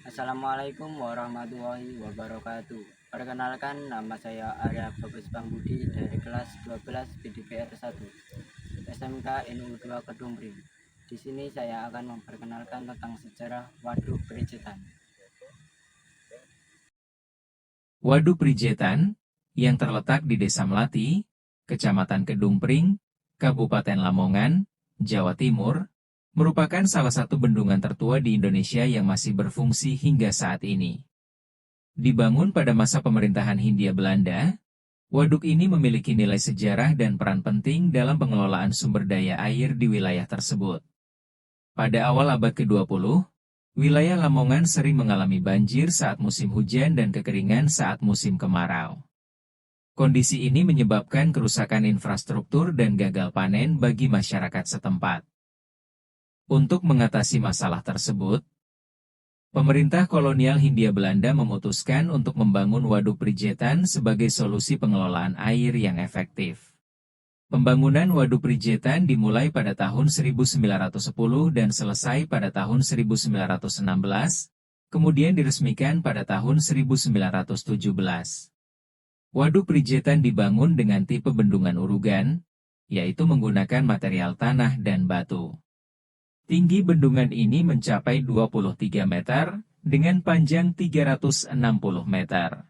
Assalamualaikum warahmatullahi wabarakatuh. Perkenalkan, nama saya Arya Bagus Pambudi dari kelas 12 PDPR 1 SMK NU 2 Kedungpring. Di sini saya akan memperkenalkan tentang sejarah Waduk Prijetan. Waduk Prijetan, yang terletak di Desa Melati, Kecamatan Kedungpring, Kabupaten Lamongan, Jawa Timur, merupakan salah satu bendungan tertua di Indonesia yang masih berfungsi hingga saat ini. Dibangun pada masa pemerintahan Hindia Belanda, waduk ini memiliki nilai sejarah dan peran penting dalam pengelolaan sumber daya air di wilayah tersebut. Pada awal abad ke-20, wilayah Lamongan sering mengalami banjir saat musim hujan dan kekeringan saat musim kemarau. Kondisi ini menyebabkan kerusakan infrastruktur dan gagal panen bagi masyarakat setempat. Untuk mengatasi masalah tersebut, pemerintah kolonial Hindia Belanda memutuskan untuk membangun Waduk Prijetan sebagai solusi pengelolaan air yang efektif. Pembangunan Waduk Prijetan dimulai pada tahun 1910 dan selesai pada tahun 1916, kemudian diresmikan pada tahun 1917. Waduk Prijetan dibangun dengan tipe bendungan urugan, yaitu menggunakan material tanah dan batu. Tinggi bendungan ini mencapai 23 meter, dengan panjang 360 meter.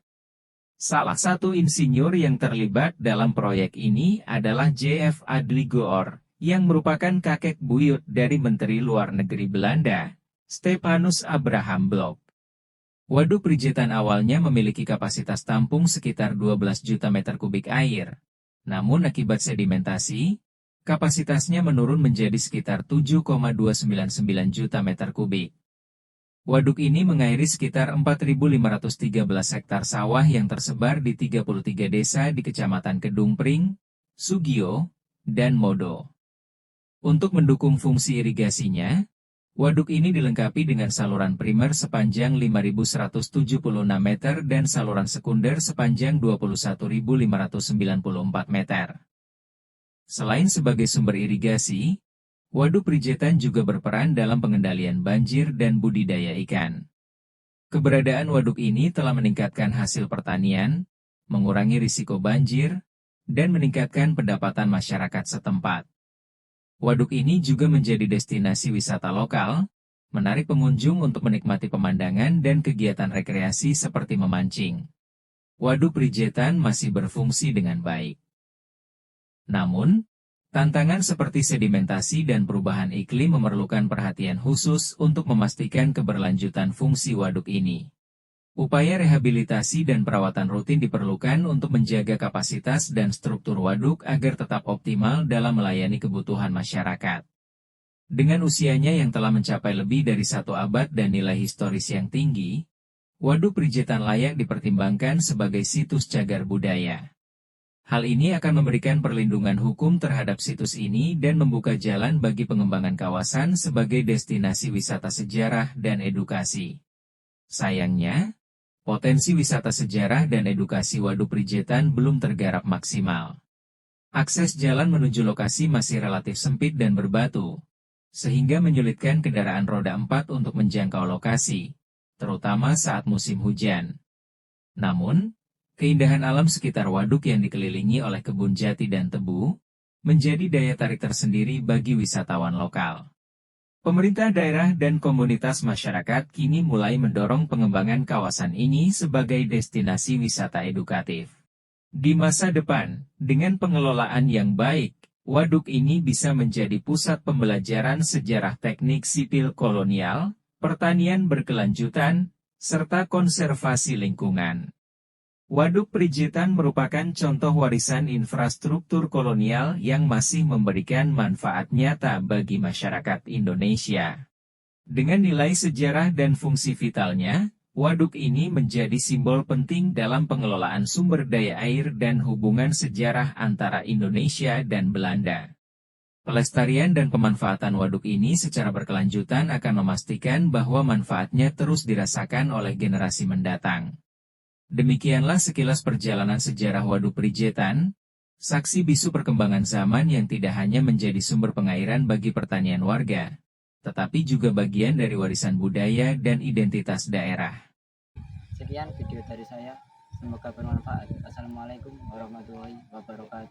Salah satu insinyur yang terlibat dalam proyek ini adalah J.F. Adly Goor, yang merupakan kakek buyut dari Menteri Luar Negeri Belanda, Stephanus Abraham Blok. Waduk Prijetan awalnya memiliki kapasitas tampung sekitar 12 juta meter kubik air. Namun akibat sedimentasi, kapasitasnya menurun menjadi sekitar 7,299 juta meter kubik. Waduk ini mengairi sekitar 4.513 hektar sawah yang tersebar di 33 desa di Kecamatan Kedungpring, Sugio, dan Modo. Untuk mendukung fungsi irigasinya, waduk ini dilengkapi dengan saluran primer sepanjang 5.176 meter dan saluran sekunder sepanjang 21.594 meter. Selain sebagai sumber irigasi, Waduk Prijetan juga berperan dalam pengendalian banjir dan budidaya ikan. Keberadaan waduk ini telah meningkatkan hasil pertanian, mengurangi risiko banjir, dan meningkatkan pendapatan masyarakat setempat. Waduk ini juga menjadi destinasi wisata lokal, menarik pengunjung untuk menikmati pemandangan dan kegiatan rekreasi seperti memancing. Waduk Prijetan masih berfungsi dengan baik. Namun, tantangan seperti sedimentasi dan perubahan iklim memerlukan perhatian khusus untuk memastikan keberlanjutan fungsi waduk ini. Upaya rehabilitasi dan perawatan rutin diperlukan untuk menjaga kapasitas dan struktur waduk agar tetap optimal dalam melayani kebutuhan masyarakat. Dengan usianya yang telah mencapai lebih dari 1 abad dan nilai historis yang tinggi, Waduk Prijetan layak dipertimbangkan sebagai situs cagar budaya. Hal ini akan memberikan perlindungan hukum terhadap situs ini dan membuka jalan bagi pengembangan kawasan sebagai destinasi wisata sejarah dan edukasi. Sayangnya, potensi wisata sejarah dan edukasi Waduk Prijetan belum tergarap maksimal. Akses jalan menuju lokasi masih relatif sempit dan berbatu, sehingga menyulitkan kendaraan roda 4 untuk menjangkau lokasi, terutama saat musim hujan. Namun, keindahan alam sekitar waduk yang dikelilingi oleh kebun jati dan tebu, menjadi daya tarik tersendiri bagi wisatawan lokal. Pemerintah daerah dan komunitas masyarakat kini mulai mendorong pengembangan kawasan ini sebagai destinasi wisata edukatif. Di masa depan, dengan pengelolaan yang baik, waduk ini bisa menjadi pusat pembelajaran sejarah teknik sipil kolonial, pertanian berkelanjutan, serta konservasi lingkungan. Waduk Prijetan merupakan contoh warisan infrastruktur kolonial yang masih memberikan manfaat nyata bagi masyarakat Indonesia. Dengan nilai sejarah dan fungsi vitalnya, waduk ini menjadi simbol penting dalam pengelolaan sumber daya air dan hubungan sejarah antara Indonesia dan Belanda. Pelestarian dan pemanfaatan waduk ini secara berkelanjutan akan memastikan bahwa manfaatnya terus dirasakan oleh generasi mendatang. Demikianlah sekilas perjalanan sejarah Waduk Prijetan, saksi bisu perkembangan zaman yang tidak hanya menjadi sumber pengairan bagi pertanian warga, tetapi juga bagian dari warisan budaya dan identitas daerah. Sekian video dari saya, semoga bermanfaat. Assalamualaikum warahmatullahi wabarakatuh.